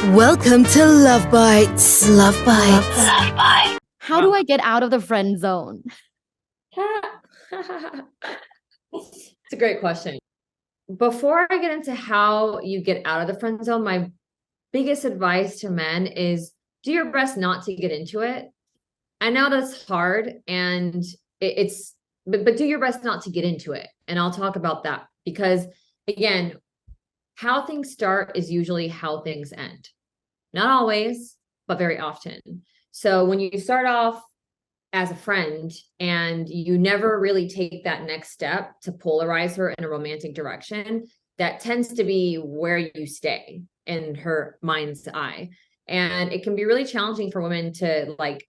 Welcome to Luvbites. Luvbites. How do I get out of the friend zone? It's a great question. Before I get into how you get out of the friend zone, my biggest advice to men is do your best not to get into it. I know that's hard and but do your best not to get into it. And I'll talk about that because again, how things start is usually how things end. Not always, but very often. So when you start off as a friend and you never really take that next step to polarize her in a romantic direction, that tends to be where you stay in her mind's eye. And it can be really challenging for women to like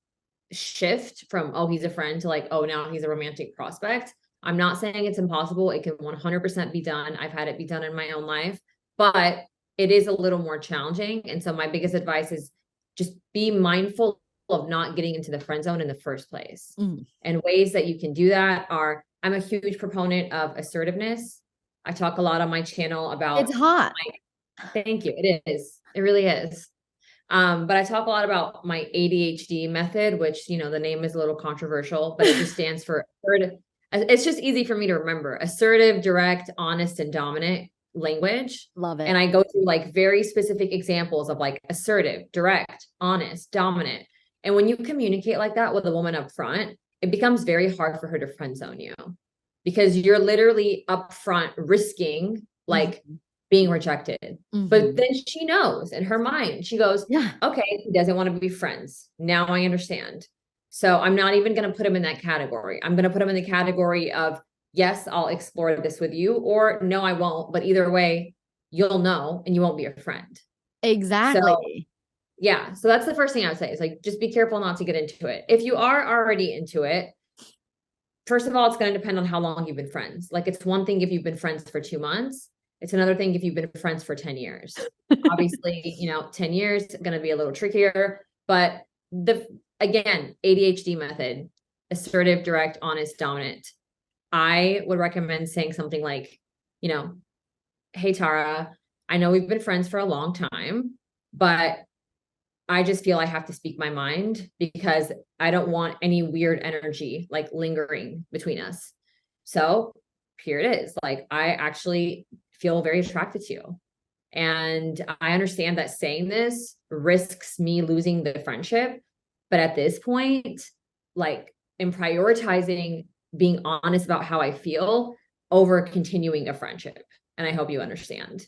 shift from, oh, he's a friend to like, oh, now he's a romantic prospect. I'm not saying it's impossible. It can 100% be done. I've had it be done in my own life, but it is a little more challenging. And so my biggest advice is just be mindful of not getting into the friend zone in the first place. And ways that you can do that are, I'm a huge proponent of assertiveness. I talk a lot on my channel about It's hot. Thank you. It is. It really is. But I talk a lot about my ADHD method, which, you know, the name is a little controversial, but it just stands for assertive. It's just easy for me to remember: assertive, direct, honest, and dominant language. Love it. And I go through like very specific examples of like assertive, direct, honest, dominant. And when you communicate like that with a woman up front, it becomes very hard for her to friend zone you because you're literally up front risking like being rejected. But then she knows in her mind, she goes, yeah, okay, he doesn't want to be friends. Now I understand. So I'm not even going to put him in that category. I'm going to put him in the category of, yes, I'll explore this with you, or no, I won't. But either way, you'll know and you won't be a friend. exactly. So, yeah. So that's the first thing I would say is like, just be careful not to get into it. If you are already into it, first of all, it's going to depend on how long you've been friends. Like it's one thing if you've been friends for 2 months. It's another thing if you've been friends for 10 years. Obviously, you know, 10 years is going to be a little trickier, but again, ADHD method, assertive, direct, honest, dominant. I would recommend saying something like, you know, hey, Tara, I know we've been friends for a long time, but I just feel I have to speak my mind because I don't want any weird energy like lingering between us. So here it is. Like, I actually feel very attracted to you. And I understand that saying this risks me losing the friendship. But at this point, like, in prioritizing being honest about how I feel over continuing a friendship. And I hope you understand.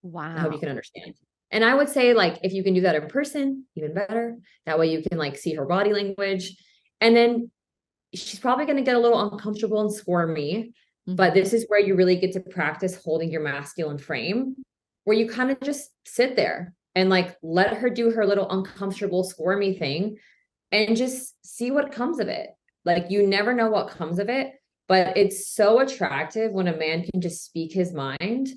Wow. I hope you can understand. And I would say, like, if you can do that in person, even better. That way you can like see her body language. And then she's probably going to get a little uncomfortable and squirmy. But this is where you really get to practice holding your masculine frame, where you kind of just sit there and like let her do her little uncomfortable, squirmy thing and just see what comes of it. Like, you never know what comes of it, but it's so attractive when a man can just speak his mind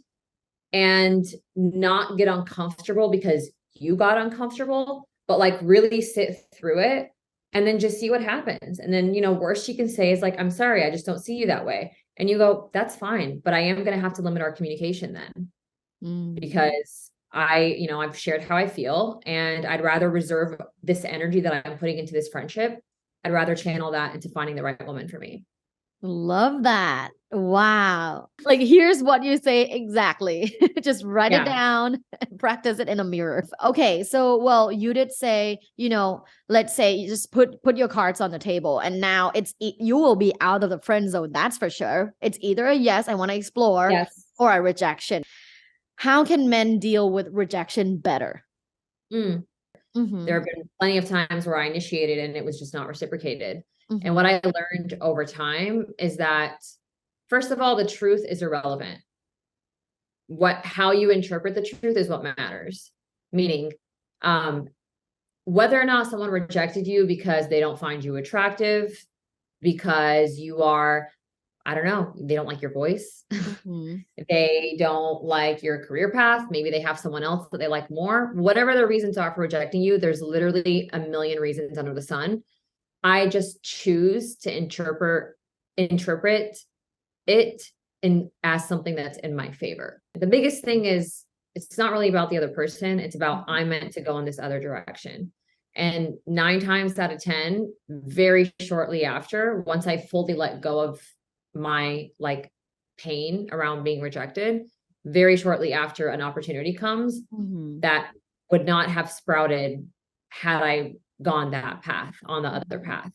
and not get uncomfortable because you got uncomfortable, but like really sit through it and then just see what happens. And then, you know, worst she can say is like, I'm sorry, I just don't see you that way. And you go, that's fine, but I am going to have to limit our communication then because I've shared how I feel and I'd rather reserve this energy that I'm putting into this friendship. I'd rather channel that into finding the right woman for me. Love that. Wow. Like, here's what you say exactly. Just write it down and practice it in a mirror. Okay. So, well, you did say, you know, let's say you just put your cards on the table and now you will be out of the friend zone. That's for sure. It's either a yes, I want to explore, or a rejection. How can men deal with rejection better? There have been plenty of times where I initiated and it was just not reciprocated. And what I learned over time is that, first of all, the truth is irrelevant. How you interpret the truth is what matters. Meaning, whether or not someone rejected you because they don't find you attractive, because you are, I don't know, they don't like your voice. They don't like your career path. Maybe they have someone else that they like more. Whatever the reasons are for rejecting you, there's literally a million reasons under the sun. I just choose to interpret it as something that's in my favor. The biggest thing is it's not really about the other person. It's about I'm meant to go in this other direction. And 9 times out of 10, very shortly after, once I fully let go of my like pain around being rejected, very shortly after an opportunity comes that would not have sprouted had I gone that path on the other path.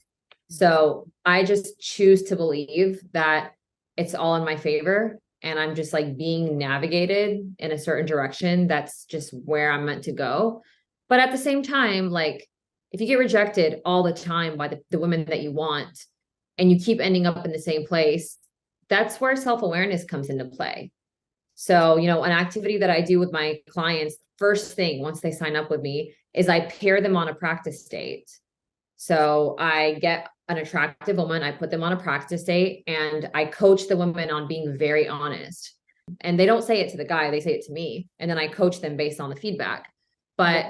So I just choose to believe that it's all in my favor. And I'm just like being navigated in a certain direction. That's just where I'm meant to go. But at the same time, like if you get rejected all the time by the women that you want, and you keep ending up in the same place, that's where self-awareness comes into play. So, you know, an activity that I do with my clients, first thing, once they sign up with me, is I pair them on a practice date. So I get an attractive woman, I put them on a practice date, and I coach the women on being very honest. And they don't say it to the guy, they say it to me. And then I coach them based on the feedback. But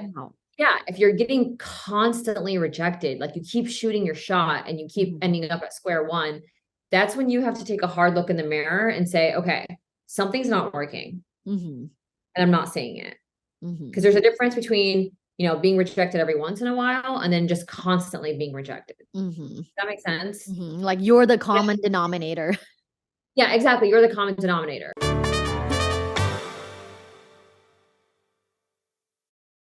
yeah, if you're getting constantly rejected, like you keep shooting your shot and you keep ending up at square one, that's when you have to take a hard look in the mirror and say, okay, something's not working. And I'm not saying it. Because there's a difference between, you know, being rejected every once in a while and then just constantly being rejected. Does that make sense? Like you're the common denominator. Yeah, exactly. You're the common denominator.